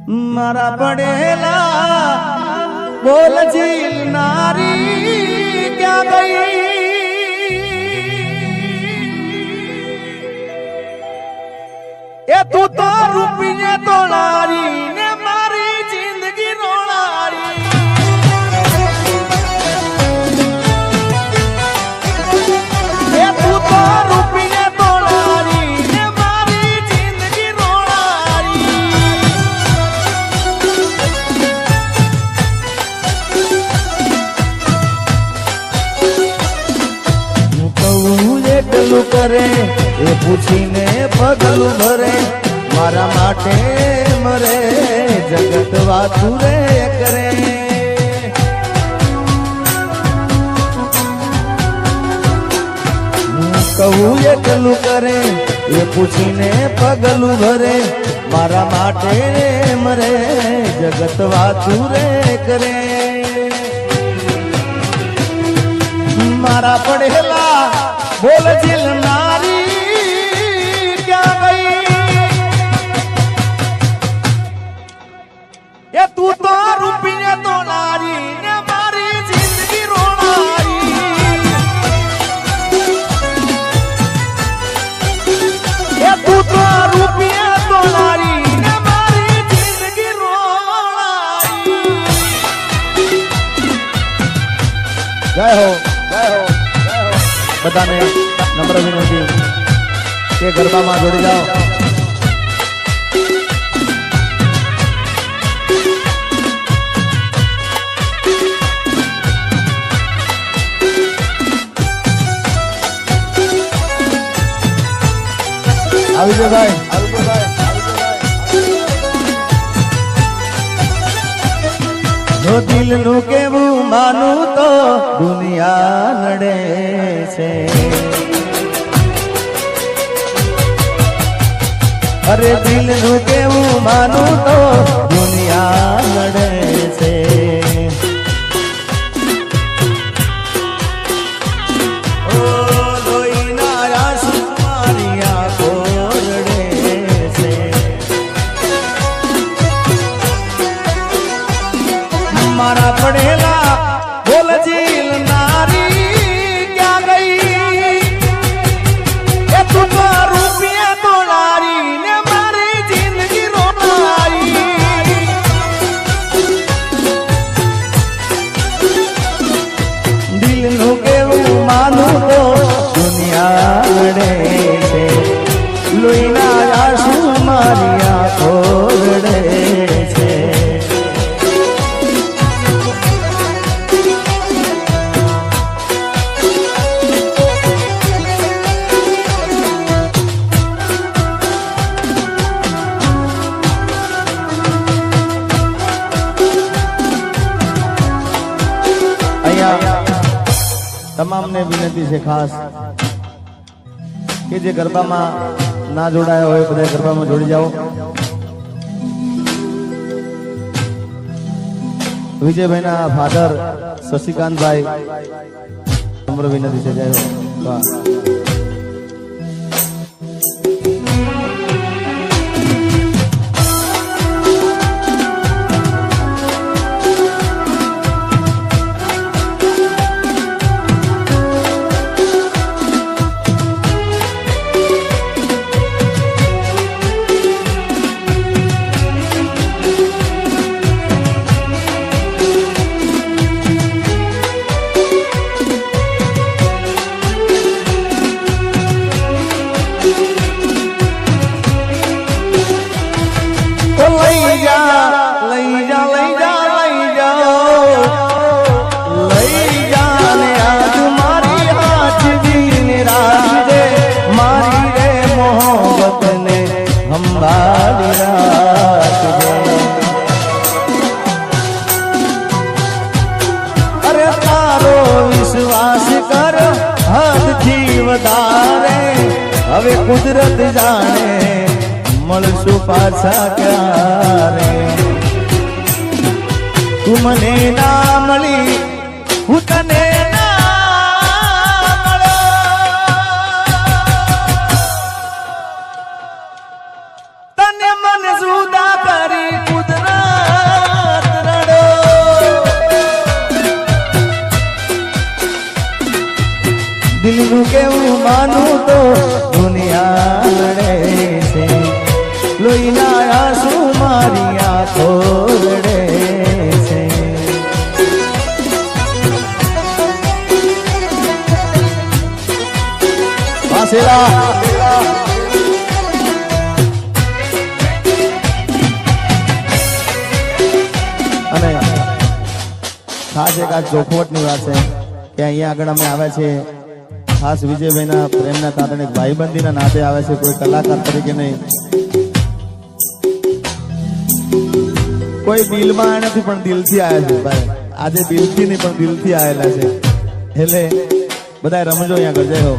મારા પડેલા બોલ ઝીલનારી ક્યાં ગઈ એ તું તો રૂપિયે તોલારી ને મારી જિંદગી રોળારી એ તું તો રૂપિયે તોલારી ને મારી જિંદગી રોળારી હું કહું એકલું કરે એ પૂછીને પગલું ભરે મારા માટે મરે જગત વાતું રે કરે હું કહું એકલું કરે એ પૂછીને પગલું ભરે મારા માટે મરે જગત વાતું રે કરે મારા પડેલા બોલ ઝીલનારી ક્યાં ગઈ એ તું તો રૂપિયે તોલારી ને મારી જિંદગી રોળારી એ તું તો રૂપિયે તોલારી ને મારી જિંદગી રોળારી જય હો બધાને નમ્ર વિનંતી કે ગરબામાં જોડી જાઓ આવી જાઓ ભાઈ જો દિલનું કેવું માનું તો દુનિયા નડે છે અરે દિલનું કેવું માનું તો દુનિયા નડે છે ઓ લોહીના આંસુ મારી આંખો રડે છે મારા પડેલા બોલ ઝીલનારી ક્યાં ગઈ એ તું તો રૂપિયે તોલારી ને મારી જિંદગી રોળારી દિલનું કેવું માનું તો દુનિયા લડે છે લોહીના આંસુ મારી આંખો રડે છે તમામને વિનંતી છે ખાસ કે જે ગરબામાં ના જોડાયા હોય બધા ગરબામાં જોડી જાઓ વિજયભાઈના ફાધર શશિકાંતભાઈ નમ્ર વિનંતી છે જય હો વાહ અરે તારો વિશ્વાસ કર હદથી વધારે હવે કુદરત જાણે મળશું પાછા ક્યારે તું મને ના મળી હું તને તને મન જુદા કરી કુદરત કેવું માનું તો દુનિયા લડે છે લોહીના આંસુ મારી આંખો રડે છે વાસેલા અને ખાસ એક આ ચોખવટની વાત છે કે અહીંયા આગળ અમે આવ્યા છીએ ખાસ વિજયભાઈના પ્રેમના કારણે ભાઈબંધીના નાતે આવે છે કોઈ કલાકાર તરીકે નહીં કોઈ દિલમાં નથી પણ દિલથી આવ્યા છે ભાઈ આજે દિલથી નહીં પણ દિલથી આવેલા છે એટલે બધા રમજો અહીંયા આગળ જય હો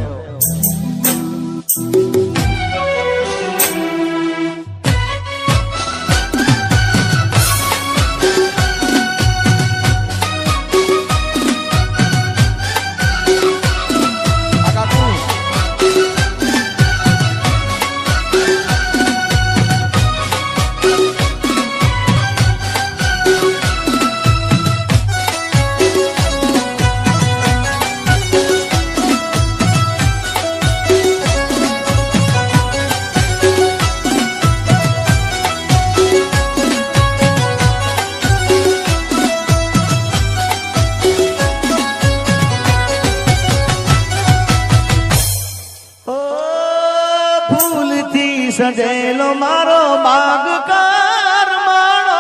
સજેલો મારો બાગ કરમાણો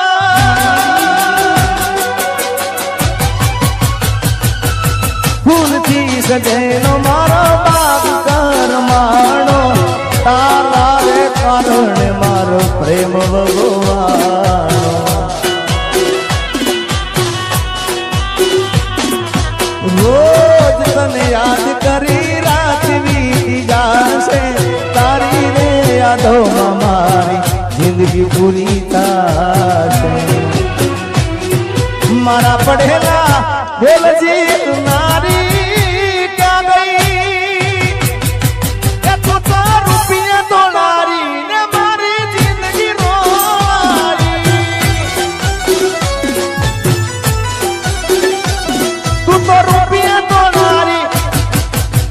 ફૂલથી સજેલો મારો બાગ કરમાણો તારા રે કારણે મારો પ્રેમ ભગવાનો રોજ તને યાદ કરી રાત વીતી જાશે તારી રે યાદોમાં મારી જિંદગી પૂરી થશે મારા પડેલા બોલજી નારી ક્યાં ગઈ એ તું તો રૂપિયા દોડારી ને મારી જિંદગી રોવારી તું તો રૂપિયા દોડારી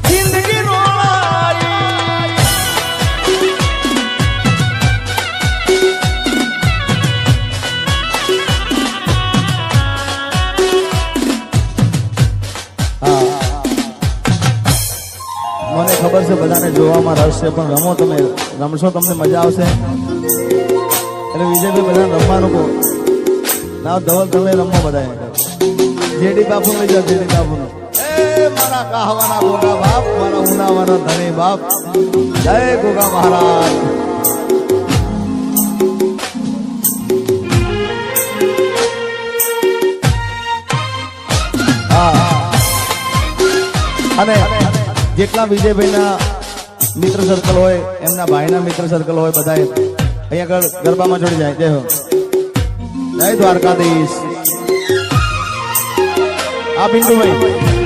જિંદગી રોવારી મને ખબર છે બધાને જોવામાં રસ છે પણ રમો તમે રમશો તમને મજા આવશે એટલે વિજયભાઈ બધાને રમવાનું કહો ના ધવલ તમે રમો બધા જેડી બાપુ લઈ જાઓ જેડી બાપુ એ મારા કાહવાના ગોગા બાપ મારા ઉનાવાના ધણી બાપ જય ગોગા મહારાજ અને જેટલા વિજયભાઈના મિત્ર સર્કલ હોય એમના ભાઈના મિત્ર સર્કલ હોય બધા અહીંયા આગળ ગરબામાં જોડી જાય જય હો જય દ્વારકાધીશ આ પિન્ટુભાઈ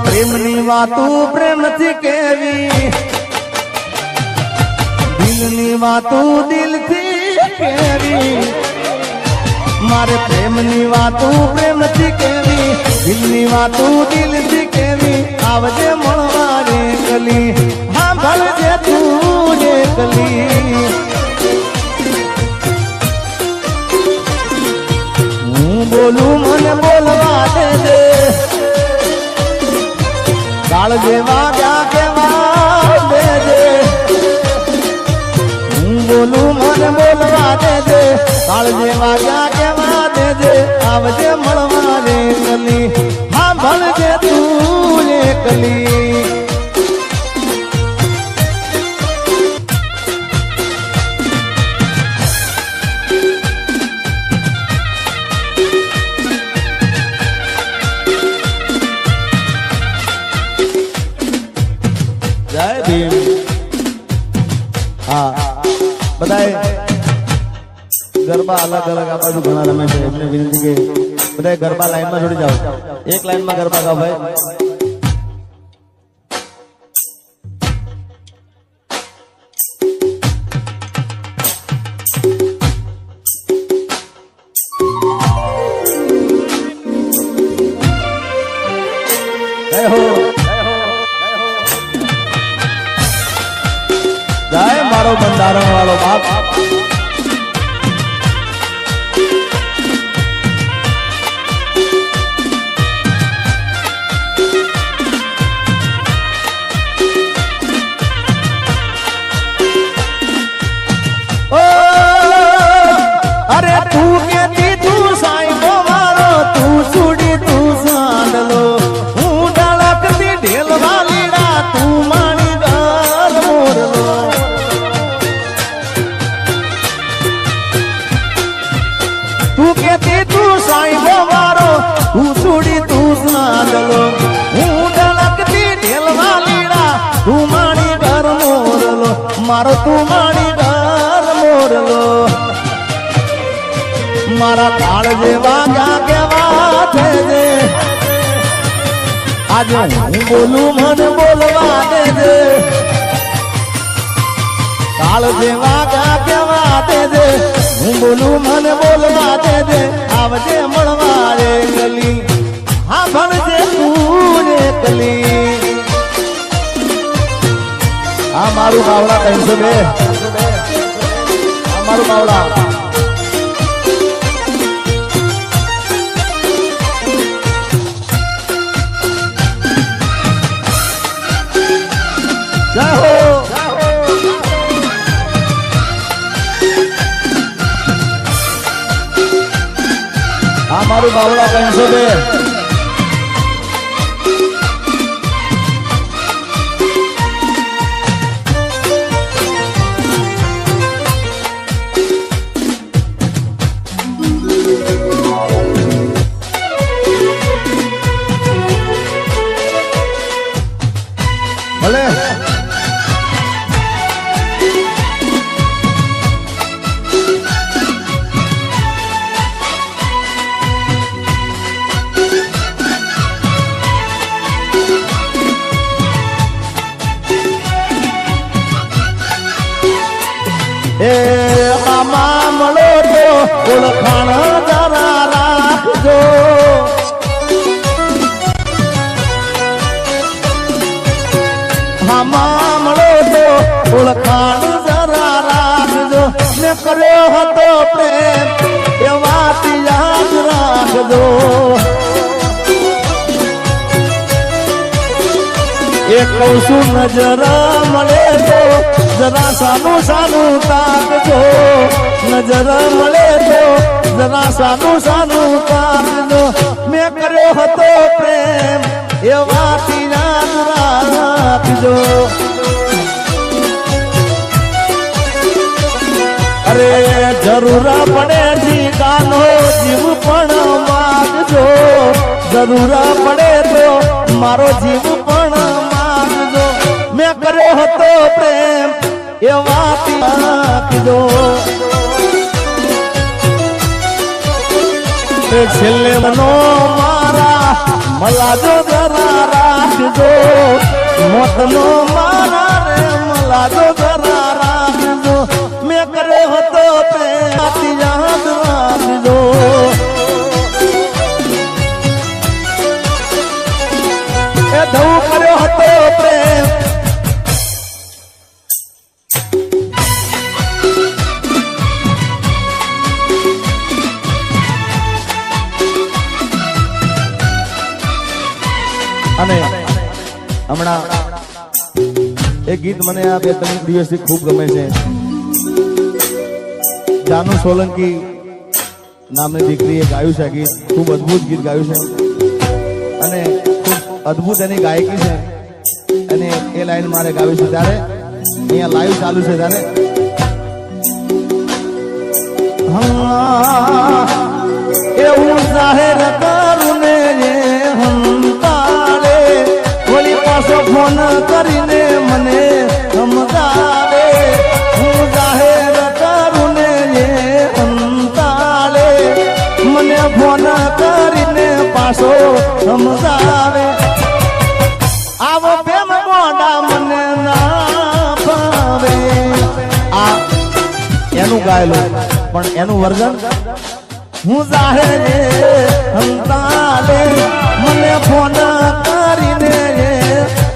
પ્રેમની વાતું પ્રેમથી કેવી દિલની વાતું દિલથી કેવી મારે પ્રેમની વાતું પ્રેમથી કેવી દિલની વાતું દિલથી કેવી આવજે મળવા રે કલી હા ભલજે તું રે કલી હું બોલું મને બોલવા દે કાળ જેવા ક્યાં કેવા દેજે હું બોલું મને બોલવા દેજે કાળ જેવા ક્યાં કેવા દેજે આવજે મળવા રે કલી હા ભલજે તું રે કલી ગરબા અલગ અલગ આ બાજુ ઘણા રમે છે એમને વિનંતી કે બધા ગરબા લાઈનમાં જોડી જાઓ એક લાઈનમાં ગરબા ગાઓ ભાઈ जय मारो बंधारण वालों बाप अरे तू कहती तू साईं को मारो तू सुड़ी तू सांडलो हूँ डलकती ढेल वालीड़ा तू मानी गाल मोरलो तू कहती तू साईं को मारो तू सुड़ी तू सांडलो हूँ डलकती ढेल वालीड़ा तू मानी गाल मोरलो मारो तू मानी गाल मोरलो मारा काल जेवा क्या केवा थे जे आज हूँ बोलू मन बोलवा दे जे काल जेवा क्या केवा दे जे हूँ बोलू मन बोलवा दे जे आवजे मळवा रे गली हाँ भणजे तू रे कली आ मारू बावड़ा 302 आ मारू बावड़ा जय हो हमारू बावड़ा 302 भले ए मामा मलो तो ओळखाण जरा राखजो मामा मलो तो ओळखाण जरा राखजो ने कर्यो हतो प्रेम ए वात याद राखजो एक कौसु नजर मळे तो जरा सानू सानू ताकजो नजर मळे तो जरा सानू सानू ताकजो मैं कर्यो हतो प्रेम ए वात याद राखजो अरे जरूर पड़े जी गानो जीव पण मागजो जरूर पड़े तो मारो जीव पण मागजो मैं कर्यो हतो प्रेम ए वात राखजो छेल्ले मनो मारा मलाजो जरा राखजो मोतनो मारा रे मलाजो जरा राखजो मैं कर्यो हतो प्रेम वात याद राखजो ए धऊ कर्यो हतो प्रेम અને હમણાં એક ગીત મને આ 2-3 દિવસથી ખૂબ ગમે છે જાનુ સોલંકી નામની દીકરીએ ગાયું છે આ ગીત ખૂબ અદ્ભુત ગીત ગાયું છે અને ખૂબ અદ્ભુત એની ગાયકી છે અને એ લાઈન મારે ગાવી છે ત્યારે અહીંયા લાઈવ ચાલુ છે ત્યારે એવું જાહેર કરું ને હંતાળે વળી પાછો ફોન કરીને મને સમજાવે હું જાહેર કરું ને હંતાળે પાછો સમજાવે આવો પ્રેમ મોડા મને ના ભાવે આ એનું ગાયેલું પણ એનું વર્જન હું જાહે રે હંતાલે મને ફોન કરીને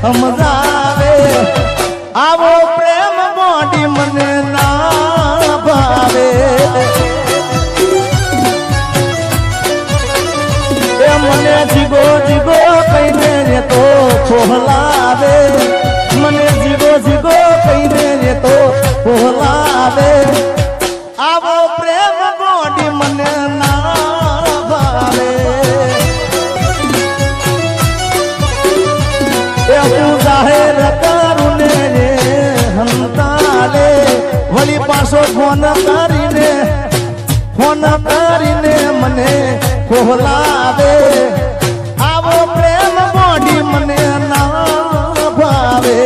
સમજાવે આવો પ્રેમ મોડી મને ના ભાવે એ મને જીગો જીગો કહીને રે તો ફોહલાવે મને જીગો જીગો કહીને રે તો ફોહલાવે આવો પ્રેમ મોડી મને ના ભાવે એ હું જાહેર કરું ને રે હંતાલે વળી પાછો ફોન કરીને મને ખોલાવે આવો પ્રેમ મોડી મને ના ભાવે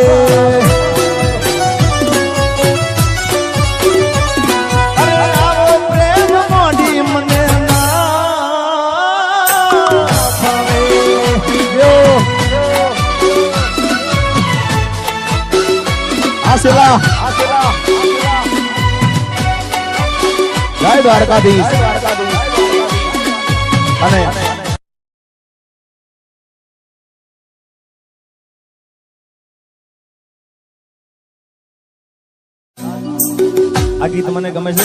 આશીલા જય દ્વારકાધીશ અને આ ગીત મને ગમે છે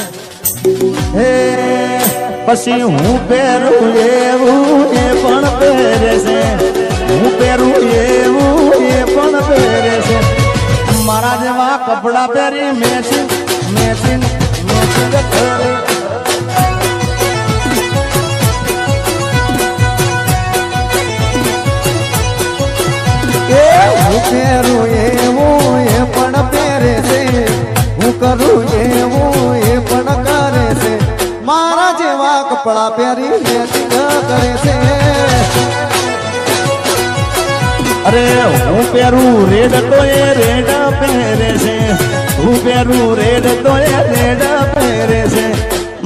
હે પછી હું પહેરું એવું એ પણ પહેરે છે હું પહેરું એવું એ પણ પહેરે છે મારા જેવા કપડા પહેરી મેચિંગ મેચિંગ મેચિંગ કરે હું પહેરું એવું એ પણ પહેરે છે હું કરું એવું એ પણ કરે છે મારા જેવા કપડા પહેરી મેચિંગ કરે છે અરે હું પહેરું રેડ તો એ રેડ પહેરે છે હું પહેરું રેડ તો એ રેડ પહેરે છે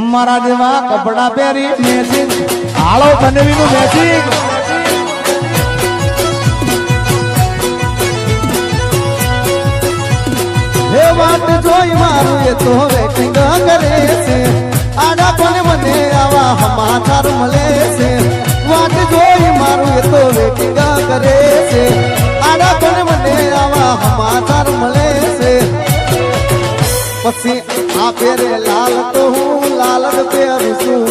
મારા જેવા કપડા પહેરી મેચિંગ હાલો બનેવીનું મેચિંગ હે વાત જોઈ મારું એ તો વેટિંગ કરે છે આડા કોને મને આવા સમાચાર મળે છે વાત જોઈ મારું એ તો વેટિંગ કરે છે આડા કોને મને આવા સમાચાર મળે છે પછી આ પેરે લાલ તો હું લાલ જ પહેરું છું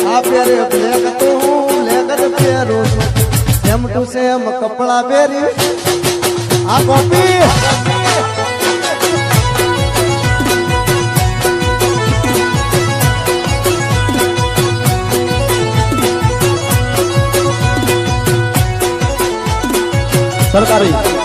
આ પેરે બ્લેક તો હું બ્લેક જ પહેરું છું સેમ ટુ સેમ કપડા પહેરી આ કોપી સરકારી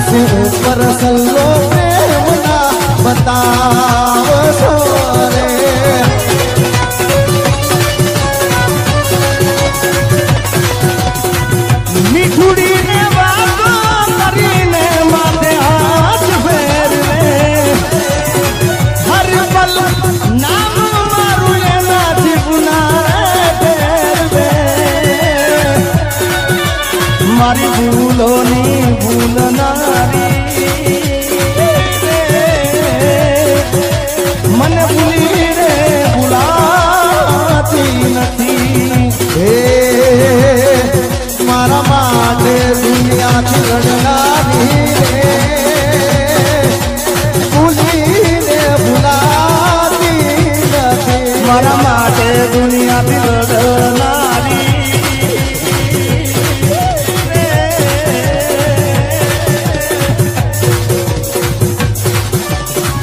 આકાશ ઉપર સલ્લો પ્રેમના બતાવશો રે મીઠુડીને વાતો કરીને માથે હાથ ફેરવે હર પલ નામ મારું એનાથી ગુના ફેરવે મારી ભૂલોની ભૂલનારી મને ભૂલી રે ભૂલાતી નથી હે મારા માટે દુનિયાથી લડનારી રે ભૂલીને ભૂલાતી નથી મારા માટે દુનિયાથી લડનારી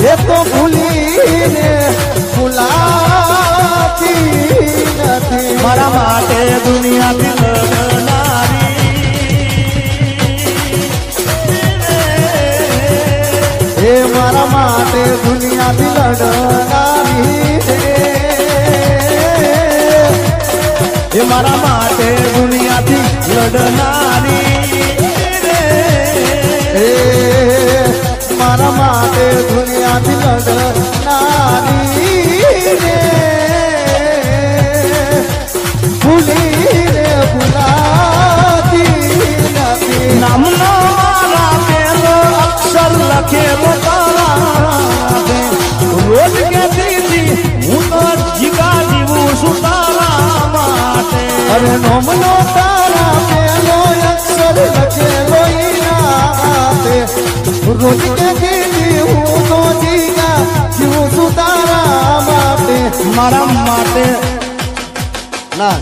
એ તો ભૂલીને ભૂલાતી નથી મારા માટે દુનિયાથી લડનારી એ મારા માટે દુનિયાથી લડનારી એ મારા માટે દુનિયાથી લડનારી એ મારા માટે દુનિયાથી લડનારી રે ભૂલીને ભૂલાતી નથી નામનો મારા પેલો અક્ષર લખેલો તારા રોજ કહેતી હતી હું તો જીગા જીવું છું તારા માટે અરે નોમનો તારા પેલો અક્ષર લખેલો ઈનાતે રોજ કહેતી હું તો જીગા જીવું છું તારા માટે મારા માટે ના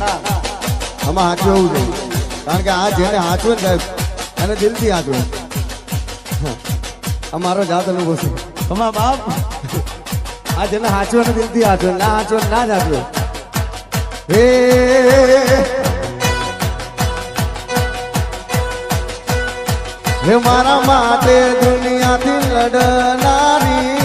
આમાં હાચવું એવું નહીં કારણ કે આ જેને હાચવે ને સાહેબ એને દિલથી હાચવે અમારો જાત અનુભવ છે તમારા બાપ આ જેને હાચવે ને દિલથી હાચવે ના હાચવે ના જ હાચવે હે હે મારા માટે દુનિયાથી લડનારી